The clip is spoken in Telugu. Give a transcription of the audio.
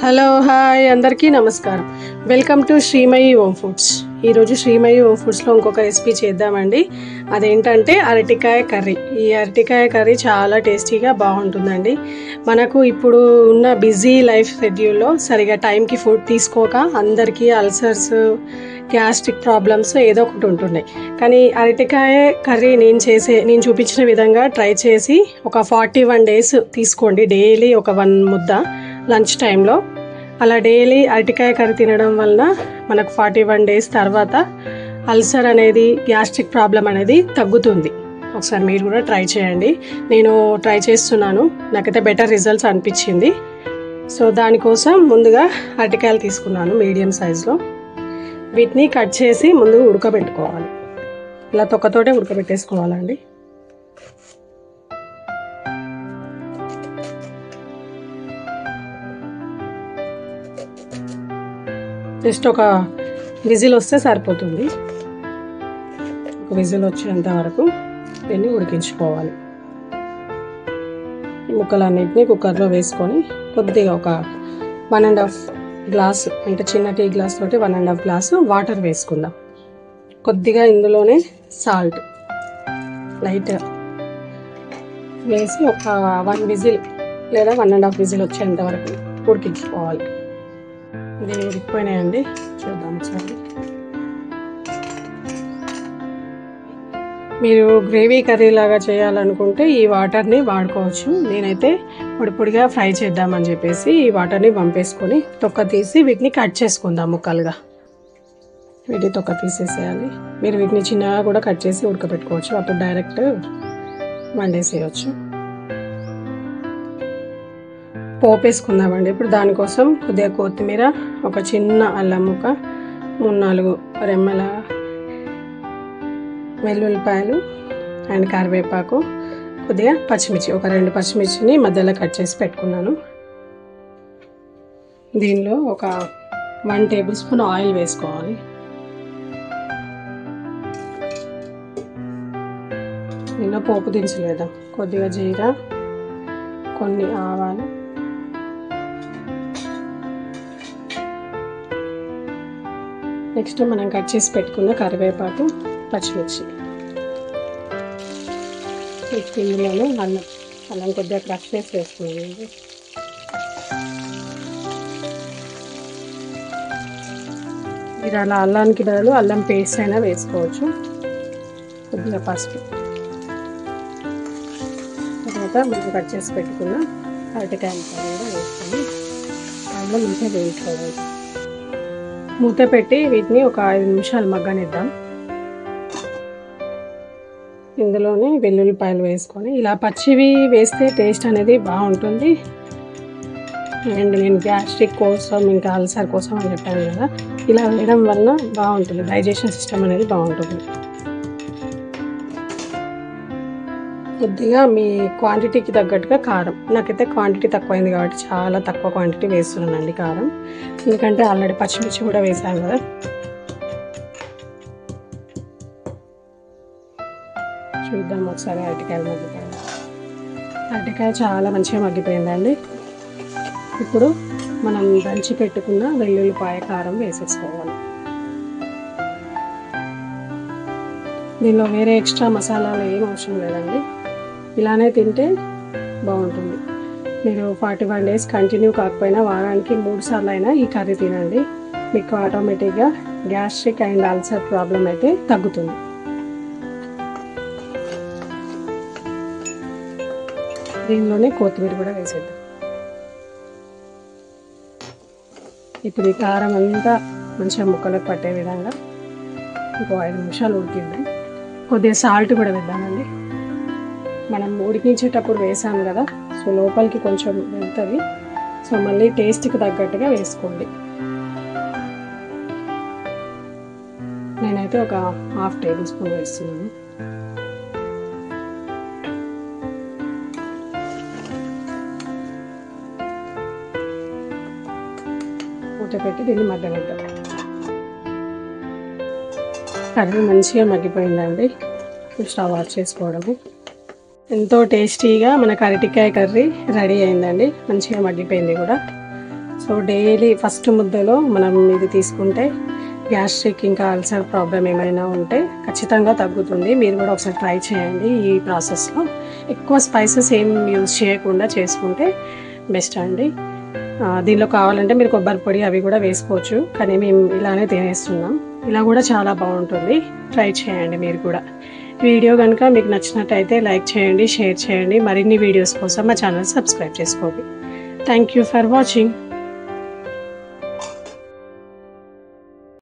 హలో హాయ్ అందరికీ నమస్కారం. Welcome to Srimayi home foods. ఈరోజు శ్రీమయి హోమ్ ఫుడ్స్లో ఇంకొక రెసిపీ చేద్దామండి. అదేంటంటే అరటికాయ కర్రీ. ఈ అరటికాయ కర్రీ చాలా టేస్టీగా బాగుంటుందండి. మనకు ఇప్పుడు ఉన్న బిజీ లైఫ్ షెడ్యూల్లో సరిగా టైంకి ఫుడ్ తీసుకోక అందరికీ అల్సర్స్, గ్యాస్ట్రిక్ ప్రాబ్లమ్స్ ఏదో ఒకటి ఉంటున్నాయి. కానీ అరటికాయ కర్రీ నేను చూపించిన విధంగా ట్రై చేసి ఒక 41 days తీసుకోండి. డైలీ ఒక 1 ముద్ద లంచ్ టైంలో. అలా డైలీ అరటికాయ కర్రీ తినడం వలన మనకు 41 days తర్వాత అల్సర్ అనేది, గ్యాస్ట్రిక్ ప్రాబ్లం అనేది తగ్గుతుంది. ఒకసారి మీరు కూడా ట్రై చేయండి. నేను ట్రై చేస్తున్నాను, నాకైతే బెటర్ రిజల్ట్స్ అనిపించింది. సో దానికోసం ముందుగా అరటికాయలు తీసుకున్నాను మీడియం సైజులో. వీటిని కట్ చేసి ముందు ఉడకబెట్టుకోవాలి. ఇలా తొక్కతోటే ఉడకబెట్టేసుకోవాలండి. జస్ట్ ఒక విజిల్ వస్తే సరిపోతుంది. ఒక విజిల్ వచ్చేంత వరకు దీన్ని ఉడికించుకోవాలి. ఈ ముక్కలన్నింటినీ కుక్కర్లో వేసుకొని కొద్దిగా ఒక 1.5 గ్లాసు, అంటే చిన్న టీ గ్లాస్ తోటి 1.5 గ్లాసు వాటర్ వేసుకుందాం. కొద్దిగా ఇందులోనే సాల్ట్ లైట్ వేసి ఒక 1 విజిల్ లేదా 1.5 విజిల్ వచ్చేంత వరకు ఉడికించుకోవాలి. ఇది ఉడికిపోయినాయండి, చూద్దాం ఒకసారి. మీరు గ్రేవీ కర్రీ లాగా చేయాలనుకుంటే ఈ వాటర్ని వాడుకోవచ్చు. నేనైతే పొడి పొడిగా ఫ్రై చేద్దామని చెప్పేసి ఈ వాటర్ని పంపేసుకొని తొక్క తీసి వీటిని కట్ చేసుకుందాం ముక్కలుగా. వీటి తొక్క తీసేసేయాలి. మీరు వీటిని చిన్నగా కూడా కట్ చేసి ఉడకబెట్టుకోవచ్చు, అప్పుడు డైరెక్ట్ వండేసేయచ్చు. పోపు వేసుకుందామండి. ఇప్పుడు దానికోసం కొద్దిగా కొత్తిమీర, ఒక చిన్న అల్లం ముక్క, 3-4 రెమ్మల వెల్లుల్లిపాయలు అండ్ కరివేపాకు, కొద్దిగా పచ్చిమిర్చి, ఒక 2 పచ్చిమిర్చిని మధ్యలో కట్ చేసి పెట్టుకున్నాను. దీనిలో ఒక 1 టేబుల్ స్పూన్ ఆయిల్ వేసుకోవాలి. దీనిలో పోపు దినుసులు వేద్దాం. కొద్దిగా జీరా, కొన్ని ఆవాలు, నెక్స్ట్ మనం కట్ చేసి పెట్టుకున్న కరివేపాకు, పచ్చిమిర్చి. ఇందులోనే అల్లం కొద్దిగా క్రష్ చేసి వేసుకున్నామండి. మీరు అలా అల్లానికి బదులు అల్లం పేస్ట్ అయినా వేసుకోవచ్చు. కొద్దిగా పసుపు, తర్వాత మనం కట్ చేసి పెట్టుకున్న అరటికాయ ముక్కలు కూడా వేసుకొని అందులో మంచిగా వేయించుకోవాలి. మూత పెట్టి వీటిని ఒక 5 నిమిషాలు మగ్గనిద్దాం. ఇందులోనే వెల్లుల్లిపాయలు వేసుకొని, ఇలా పచ్చివి వేస్తే టేస్ట్ అనేది బాగుంటుంది. అండ్ నేను గ్యాస్ట్రిక్ కోసం, ఇంకా అల్సర్ కోసం అని చెప్పాను కదా, ఇలా వేయడం వలన బాగుంటుంది, డైజెషన్ సిస్టమ్ అనేది బాగుంటుంది. కొద్దిగా మీ క్వాంటిటీకి తగ్గట్టుగా కారం. నాకైతే క్వాంటిటీ తక్కువైంది కాబట్టి చాలా తక్కువ క్వాంటిటీ వేస్తున్నానండి కారం, ఎందుకంటే ఆల్రెడీ పచ్చిమిర్చి కూడా వేసాను కదా. చూద్దాం ఒకసారి అరటికాయలు మగ్గిపోయింది. అరటికాయ చాలా మంచిగా మగ్గిపోయిందండి. ఇప్పుడు మనం దంచి పెట్టుకున్న వెల్లుల్లిపాయ కారం వేసేసుకోవాలి. దీనిలో వేరే ఎక్స్ట్రా మసాలాలు ఏం అవసరం లేదండి, ఇలానే తింటే బాగుంటుంది. మీరు 41 days కంటిన్యూ కాకపోయినా వారానికి 3 సార్లు అయినా ఈ కర్రీ తినండి. మీకు ఆటోమేటిక్గా గ్యాస్ట్రిక్ అండ్ అల్సర్ ప్రాబ్లం అయితే తగ్గుతుంది. దీనిలోనే కొత్తిమీర కూడా వేసేద్దాం. ఇప్పుడు ఈ కారం అంతా మంచిగా ముక్కలకు పట్టే విధంగా ఇంకో 5 నిమిషాలు ఉడికిద్దాం. కొద్దిగా సాల్ట్ కూడా వేద్దామండి. మనం ఉడికించేటప్పుడు వేసాము కదా, సో లోపలికి కొంచెం వెళ్తుంది. సో మళ్ళీ టేస్ట్కి తగ్గట్టుగా వేసుకోండి. నేనైతే ఒక 1/2 టేబుల్ స్పూన్ వేస్తున్నాను. మూత పెట్టి దీన్ని మగ్గనిద్దాం. కర్రీ మంచిగా మగ్గిపోయిందండి. స్టవ్ ఆఫ్ చేసుకోవడమే. ఎంతో టేస్టీగా మనకు అరటికాయ కర్రీ రెడీ అయిందండి. మంచిగా మగ్గిపోయింది కూడా. సో డైలీ ఫస్ట్ ముద్దలో మనం ఇది తీసుకుంటే గ్యాస్ట్రిక్ ఇంకా అల్సర్ ప్రాబ్లం ఏమైనా ఉంటే ఖచ్చితంగా తగ్గుతుంది. మీరు కూడా ఒకసారి ట్రై చేయండి. ఈ ప్రాసెస్లో ఎక్కువ స్పైసెస్ ఏం యూజ్ చేయకుండా చేసుకుంటే బెస్ట్ అండి. దీనిలో కావాలంటే మీరు కొబ్బరి పొడి అవి కూడా వేసుకోవచ్చు, కానీ మేము ఇలానే తినేస్తున్నాం. ఇలా కూడా చాలా బాగుంటుంది. ట్రై చేయండి మీరు కూడా. వీడియో కనుక మీకు నచ్చినట్టయితే లైక్ చేయండి, షేర్ చేయండి. మరిన్ని వీడియోస్ కోసం మా ఛానల్ సబ్స్క్రైబ్ చేసుకోండి. Thank you for watching.